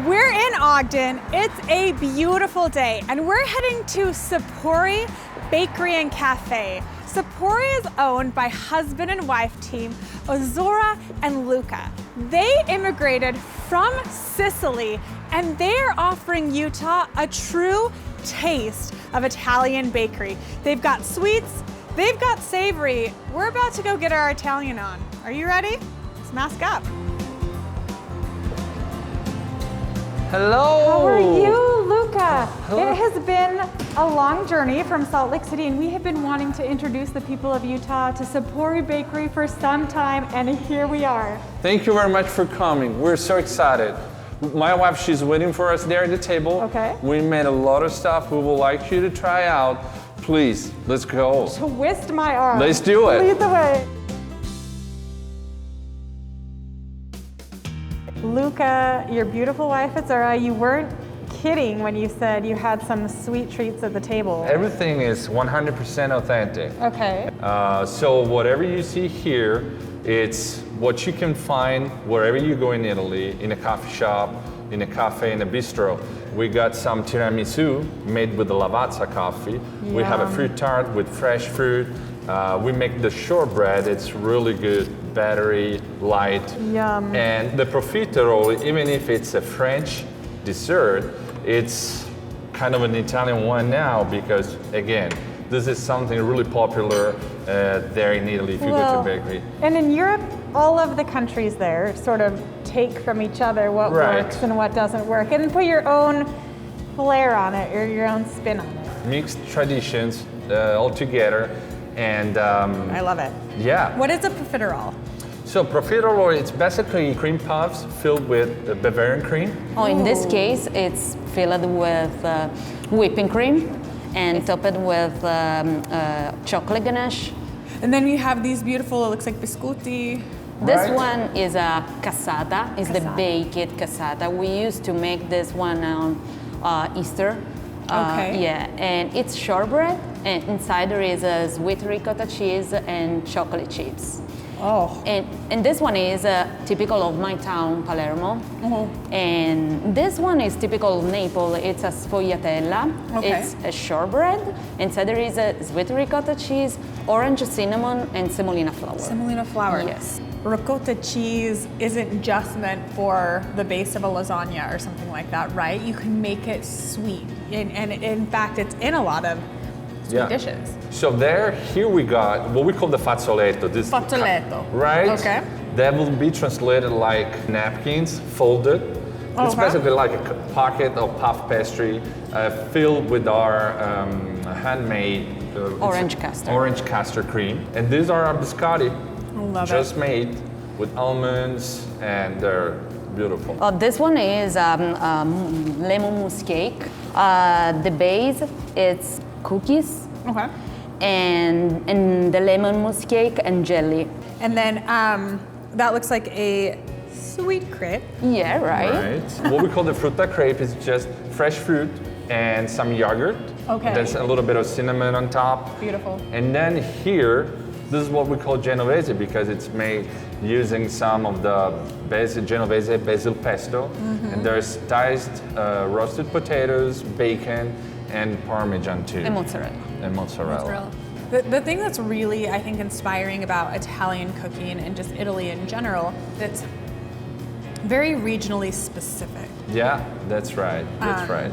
We're in Ogden. It's a beautiful day, and we're heading to Sapori Bakery and Cafe. Sapori is owned by husband and wife team Ozora and Luca. They immigrated from Sicily, and they are offering Utah a true taste of Italian bakery. They've got sweets, they've got savory. We're about to go get our Italian on. Are you ready? Let's mask up. Hello! How are you, Luca? Hello. It has been a long journey from Salt Lake City, and we have been wanting to introduce the people of Utah to Sapori Bakery for some time, and here we are. Thank you very much for coming. We're so excited. My wife, she's waiting for us there at the table. Okay. We made a lot of stuff we would like you to try out. Please, let's go. Twist my arm. Let's do it. Lead the way. Luca, your beautiful wife, Ozora, you weren't kidding when you said you had some sweet treats at the table. Everything is 100% authentic. Okay. So whatever you see here, it's what you can find wherever you go in Italy, in a coffee shop, in a cafe, in a bistro. We got some tiramisu made with the Lavazza coffee. Yum. We have a fruit tart with fresh fruit. We make the shortbread. It's really good, battery, light. Yum. And the profiterole, even if it's a French dessert, it's kind of an Italian one now because, again, this is something really popular there in Italy if you go to a bakery. And in Europe, all of the countries there sort of take from each other what works and what doesn't work, and put your own flair on it or your own spin on it. Mixed traditions all together, and I love it. yeah. What is a profiterole? So profiterole, it's basically cream puffs filled with Bavarian cream. Oh, in this case, it's filled with whipping cream and topped with chocolate ganache. And then you have these beautiful, it looks like biscotti. This Right. one is a cassata, is the baked cassata. We used to make this one on Easter. Okay. Yeah, and it's shortbread, and inside there is a sweet ricotta cheese and chocolate chips. Oh. And this one is typical of my town, Palermo. And this one is typical of Naples. It's a sfogliatella. Okay. It's a shortbread. Inside there is a sweet ricotta cheese, orange cinnamon, and semolina flour. Semolina flour. Yes. Ricotta cheese isn't just meant for the base of a lasagna or something like that, right? You can make it sweet. And in fact, it's in a lot of sweet dishes. So here we got what we call the fazzoletto. This Fazzoletto. Right? Okay. That will be translated like napkins, folded. It's Okay. basically like a pocket of puff pastry filled with our handmade Orange custard. Orange custard cream. And these are our biscotti, Love just it. made with almonds, and they're beautiful. This one is lemon mousse cake. The base it's cookies Okay. and the lemon mousse cake and jelly. And then that looks like a sweet crepe. Yeah, right. Right. What we call the frutta crepe is just fresh fruit and some yogurt. Okay. There's a little bit of cinnamon on top. Beautiful. And then here, this is what we call Genovese because it's made using some of the Genovese basil pesto. And there's diced roasted potatoes, bacon, and Parmesan too. And mozzarella. And mozzarella. The thing that's really, I think, inspiring about Italian cooking and just Italy in general, that's very regionally specific. Yeah, that's right. That's right.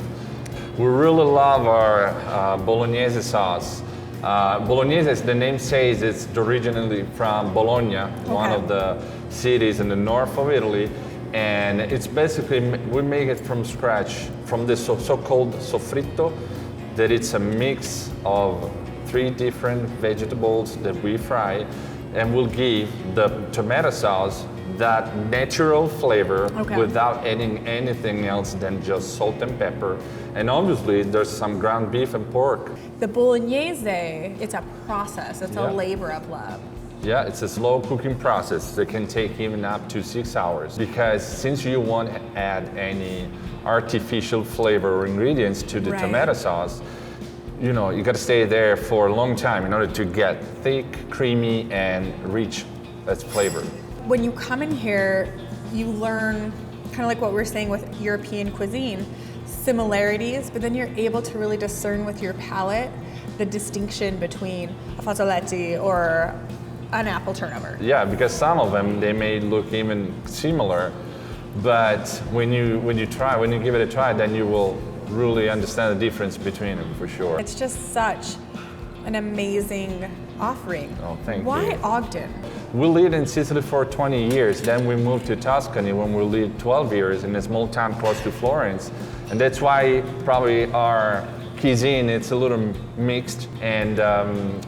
We really love our bolognese sauce. Bolognese, as the name says, it's originally from Bologna, one of the cities in the north of Italy. And it's basically, we make it from scratch, from the so-called soffritto, that it's a mix of 3 different vegetables that we fry, and will give the tomato sauce that natural flavor without adding anything else than just salt and pepper. And obviously there's some ground beef and pork. The bolognese, it's a process, it's a labor of love. Yeah, it's a slow cooking process that can take even up to 6 hours, because since you won't add any artificial flavor or ingredients to the tomato sauce, you know, you gotta stay there for a long time in order to get thick, creamy, and rich as flavor. When you come in here, you learn kind of like what we're saying with European cuisine, similarities, but then you're able to really discern with your palate the distinction between a fazzoletti or an apple turnover. Yeah, because some of them, they may look even similar, but when you give it a try, then you will really understand the difference between them for sure. It's just such an amazing offering. Oh, thank you. Why Ogden? We lived in Sicily for 20 years, then we moved to Tuscany when we lived 12 years in a small town close to Florence. And that's why probably our cuisine, it's a little mixed. And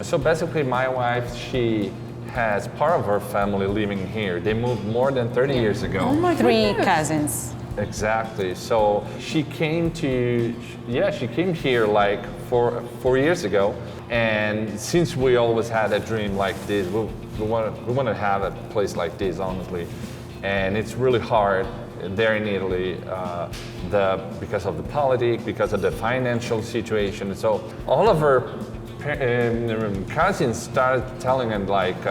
so basically my wife, she has part of her family living here. They moved more than 30 years ago. Oh my Three goodness. cousins. Exactly. So she came here like 4 years ago. And since we always had a dream like this, we want to have a place like this, honestly. And it's really hard there in Italy because of the politics, because of the financial situation. So all of her cousins started telling him like,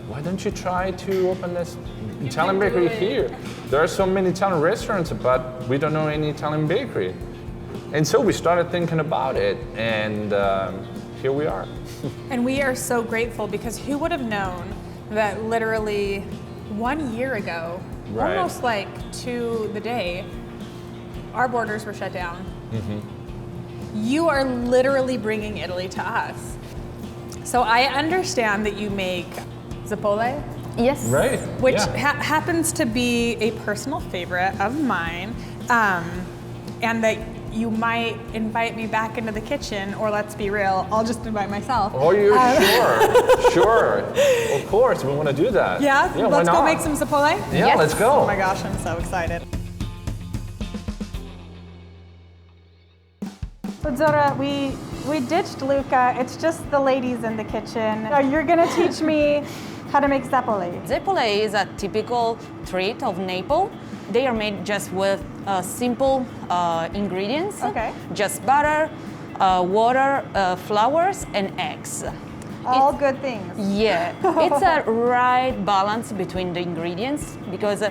why don't you try to open this Italian bakery here? There are so many Italian restaurants, but we don't know any Italian bakery. And so we started thinking about it, and here we are. And we are so grateful because who would have known that literally 1 year ago, Right. almost like to the day, our borders were shut down. Mm-hmm. You are literally bringing Italy to us. So I understand that you make Sapori, Yes. Right. which yeah. happens to be a personal favorite of mine, and that you might invite me back into the kitchen, or let's be real, I'll just invite myself. Oh, you're sure. Of course, we want to do that. Yeah, why let's go not? make some Sapori? Yeah, Yes. let's go. Oh my gosh, I'm so excited. So Zora, we ditched Luca. It's just the ladies in the kitchen. You're gonna teach me how to make Sapori. Zeppole is a typical treat of Naples. They are made just with simple ingredients. Okay. Just butter, water, flours, and eggs. All good things. Yeah, it's a right balance between the ingredients because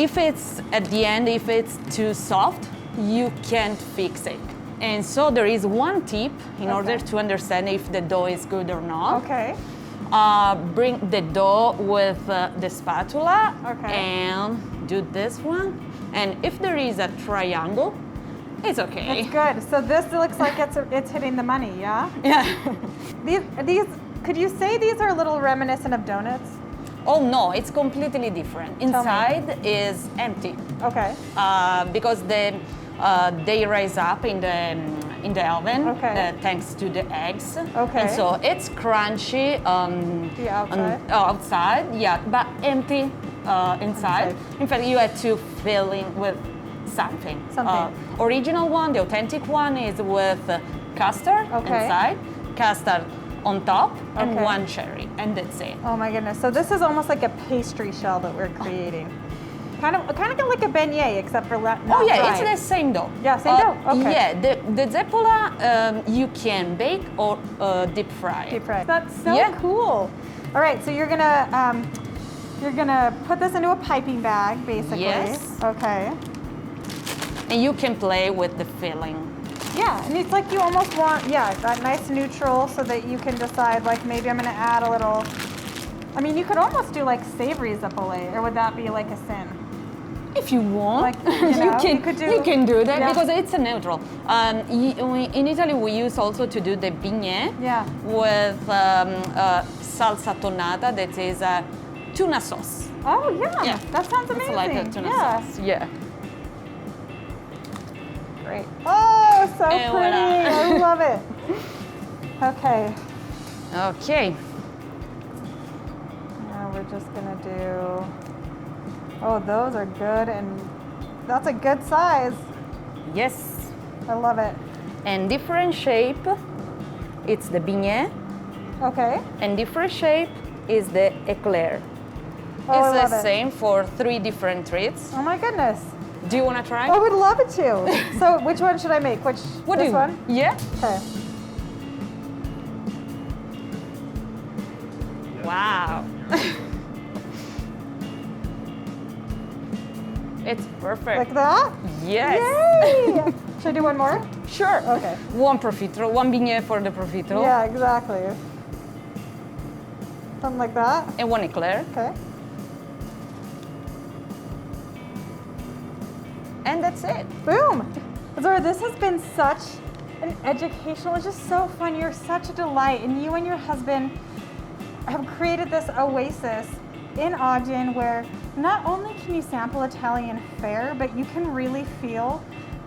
if it's at the end, if it's too soft, you can't fix it. And so there is one tip in order to understand if the dough is good or not. Okay. Bring the dough with the spatula Okay. and do this one. And if there is a triangle, it's okay. It's good. So this looks like it's hitting the money, yeah? Yeah. These could you say these are a little reminiscent of donuts? Oh no, it's completely different. Inside is empty Okay. because they rise up in the oven Okay. thanks to the eggs. Okay. And so it's crunchy The outside? outside, yeah, but empty inside. In fact, you have to fill in with something. Original one, the authentic one, is with custard Okay. inside, custard on top, and Okay. one cherry, and that's it. Oh my goodness. So this is almost like a pastry shell that we're creating. Kind of like a beignet, except for not Oh yeah, fried. it's the same dough. Yeah, same dough? Okay. Yeah, the zeppola you can bake or deep fry. Deep fried. That's so Yeah. cool. All right, so you're gonna put this into a piping bag, basically. Yes. Okay. And you can play with the filling. Yeah, and it's like you almost want, that nice neutral so that you can decide, like, maybe I'm gonna add a little, I mean, you could almost do like savory zeppole, or would that be like a sin? If you want, Like, you can do that Yeah. because it's a neutral. In Italy, we use also to do the beignet Yeah. with salsa tonata, that is a tuna sauce. Oh yeah, Yeah. that sounds It's amazing. like a tuna yeah. sauce. Yeah. Great. Oh, so And pretty. voila. I love it. Okay. Okay. Now we're just gonna do. Oh, those are good, and that's a good size. Yes. I love it. And different shape, it's the beignet. Okay. And different shape is the eclair. Oh, I It's love the it. same for 3 different treats. Oh my goodness. Do you want to try? I would love it to. So which one should I make? What this do you one? Yeah. Okay. Wow. It's perfect. Like that? Yes. Yay! Should I do one more? Sure. Okay. One profiterole, one beignet for the profiterole. Yeah, exactly. Something like that. And one eclair. Okay. And that's it. Boom! Zora, this has been such an educational, it's just so fun. You're such a delight. And you and your husband have created this oasis in Ogden where not only can you sample Italian fare, but you can really feel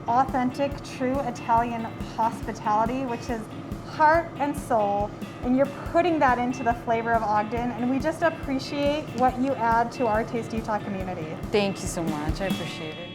authentic, true Italian hospitality, which is heart and soul. And you're putting that into the flavor of Ogden. And we just appreciate what you add to our Taste Utah community. Thank you so much. I appreciate it.